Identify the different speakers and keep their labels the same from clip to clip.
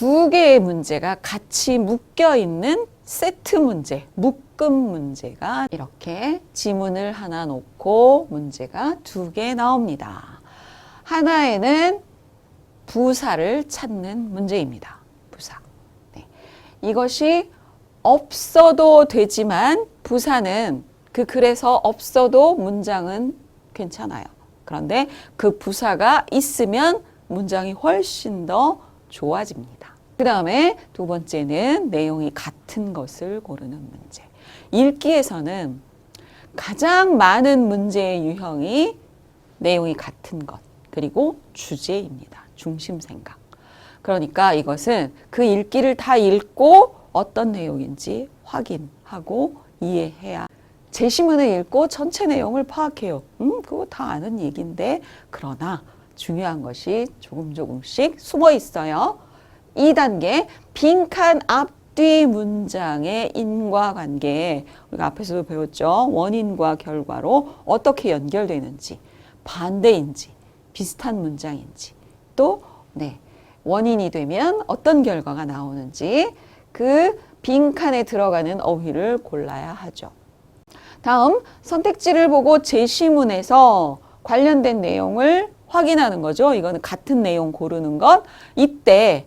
Speaker 1: 두 개의 문제가 같이 묶여 있는 세트 문제, 묶음 문제가 이렇게 지문을 하나 놓고 문제가 두 개 나옵니다. 하나에는 부사를 찾는 문제입니다. 부사. 네. 이것이 없어도 되지만 부사는 그 글에서 없어도 문장은 괜찮아요. 그런데 그 부사가 있으면 문장이 훨씬 더 좋아집니다. 그 다음에 두 번째는 내용이 같은 것을 고르는 문제. 읽기에서는 가장 많은 문제의 유형이 내용이 같은 것, 그리고 주제입니다. 중심 생각. 그러니까 이것은 그 읽기를 다 읽고 어떤 내용인지 확인하고 이해해야. 제시문을 읽고 전체 내용을 파악해요. 그거 다 아는 얘기인데, 그러나 중요한 것이 조금씩 숨어 있어요. 2단계, 빈칸 앞뒤 문장의 인과관계. 우리가 앞에서도 배웠죠. 원인과 결과로 어떻게 연결되는지, 반대인지, 비슷한 문장인지, 또 원인이 되면 어떤 결과가 나오는지 그 빈칸에 들어가는 어휘를 골라야 하죠. 다음, 선택지를 보고 제시문에서 관련된 내용을 확인하는 거죠. 이거는 같은 내용 고르는 것. 이때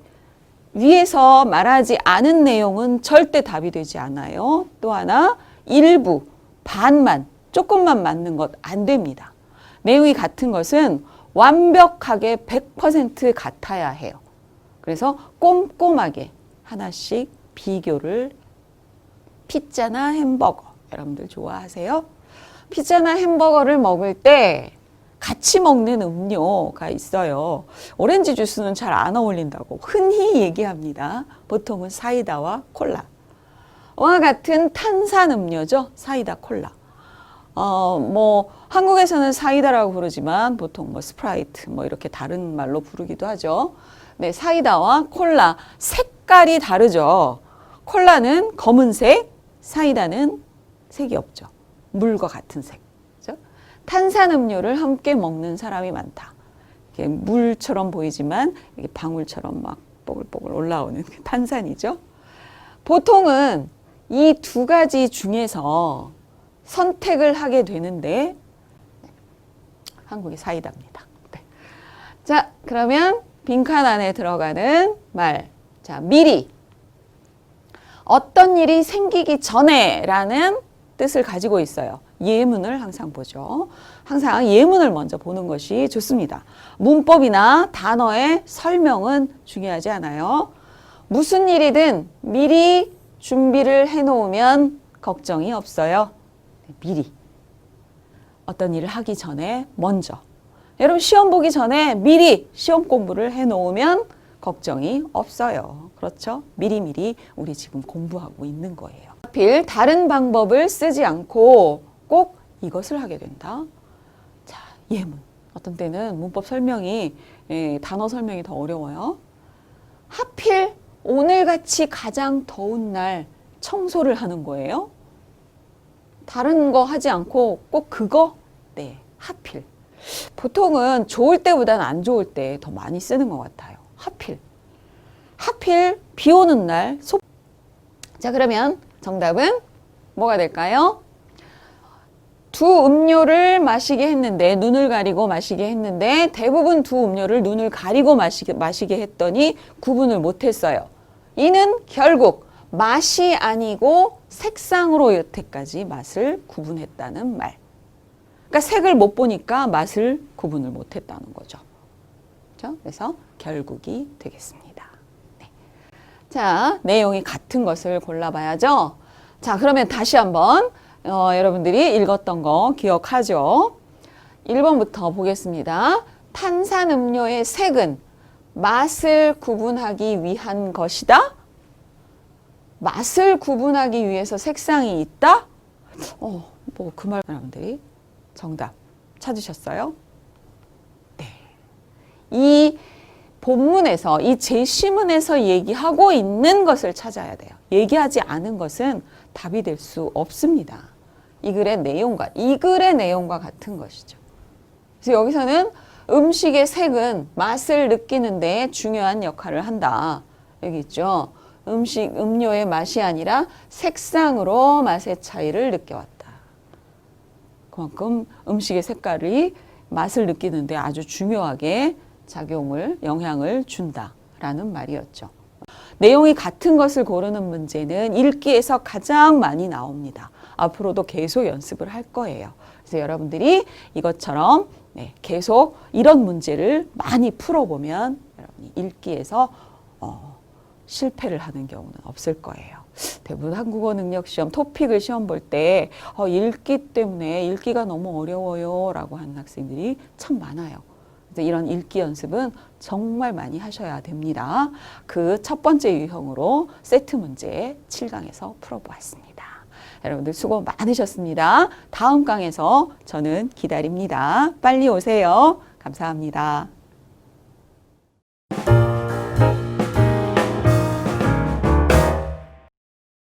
Speaker 1: 위에서 말하지 않은 내용은 절대 답이 되지 않아요. 또 하나, 일부, 반만, 조금만 맞는 것 안 됩니다. 내용이 같은 것은 완벽하게 100% 같아야 해요. 그래서 꼼꼼하게 하나씩 비교를. 피자나 햄버거, 여러분들 좋아하세요? 피자나 햄버거를 먹을 때 같이 먹는 음료가 있어요. 오렌지 주스는 잘 안 어울린다고 흔히 얘기합니다. 보통은 사이다와 콜라와 같은 탄산 음료죠. 사이다, 콜라. 한국에서는 사이다라고 부르지만 보통 스프라이트 이렇게 다른 말로 부르기도 하죠. 네, 사이다와 콜라 색깔이 다르죠. 콜라는 검은색, 사이다는 색이 없죠. 물과 같은 색. 그렇죠? 탄산음료를 함께 먹는 사람이 많다. 이게 물처럼 보이지만 이게 방울처럼 막 뽀글뽀글 올라오는 탄산이죠. 보통은 이 두 가지 중에서 선택을 하게 되는데 한국이 사이다입니다. 네. 자, 그러면 빈칸 안에 들어가는 말. 자, 미리. 어떤 일이 생기기 전에 라는 뜻을 가지고 있어요. 예문을 항상 보죠. 항상 예문을 먼저 보는 것이 좋습니다. 문법이나 단어의 설명은 중요하지 않아요. 무슨 일이든 미리 준비를 해놓으면 걱정이 없어요. 미리. 어떤 일을 하기 전에 먼저. 여러분 시험 보기 전에 미리 시험 공부를 해놓으면 걱정이 없어요. 그렇죠? 미리미리 우리 지금 공부하고 있는 거예요. 하필 다른 방법을 쓰지 않고 꼭 이것을 하게 된다. 자, 예문. 어떤 때는 문법 설명이, 단어 설명이 더 어려워요. 하필 오늘같이 가장 더운 날 청소를 하는 거예요. 다른 거 하지 않고 꼭 그거? 네, 하필. 보통은 좋을 때보다는 안 좋을 때 더 많이 쓰는 것 같아요. 하필. 하필 비 오는 날. 자, 그러면 정답은 뭐가 될까요? 두 음료를 마시게 했는데, 눈을 가리고 마시게 했는데 대부분 두 음료를 눈을 가리고 마시게 했더니 구분을 못했어요. 이는 결국 맛이 아니고 색상으로 여태까지 맛을 구분했다는 말. 그러니까 색을 못 보니까 맛을 구분을 못했다는 거죠. 그렇죠? 그래서 결국이 되겠습니다. 네. 자, 내용이 같은 것을 골라봐야죠. 자, 그러면 다시 한번 여러분들이 읽었던 거 기억하죠? 1번부터 보겠습니다. 탄산음료의 색은 맛을 구분하기 위한 것이다. 맛을 구분하기 위해서 색상이 있다? 그 말 여러분들이 정답 찾으셨어요? 네. 이 본문에서, 이 제시문에서 얘기하고 있는 것을 찾아야 돼요. 얘기하지 않은 것은 답이 될 수 없습니다. 이 글의 내용과 같은 것이죠. 그래서 여기서는 음식의 색은 맛을 느끼는 데 중요한 역할을 한다. 여기 있죠. 음료의 맛이 아니라 색상으로 맛의 차이를 느껴왔다. 그만큼 음식의 색깔이 맛을 느끼는데 아주 중요하게 영향을 준다라는 말이었죠. 내용이 같은 것을 고르는 문제는 읽기에서 가장 많이 나옵니다. 앞으로도 계속 연습을 할 거예요. 그래서 여러분들이 이것처럼 계속 이런 문제를 많이 풀어보면 여러분이 읽기에서 실패를 하는 경우는 없을 거예요. 대부분 한국어 능력 시험, 토픽을 시험 볼 때 읽기 때문에 읽기가 너무 어려워요 라고 하는 학생들이 참 많아요. 그래서 이런 읽기 연습은 정말 많이 하셔야 됩니다. 그 첫 번째 유형으로 세트 문제 7강에서 풀어보았습니다. 여러분들 수고 많으셨습니다. 다음 강에서 저는 기다립니다. 빨리 오세요. 감사합니다.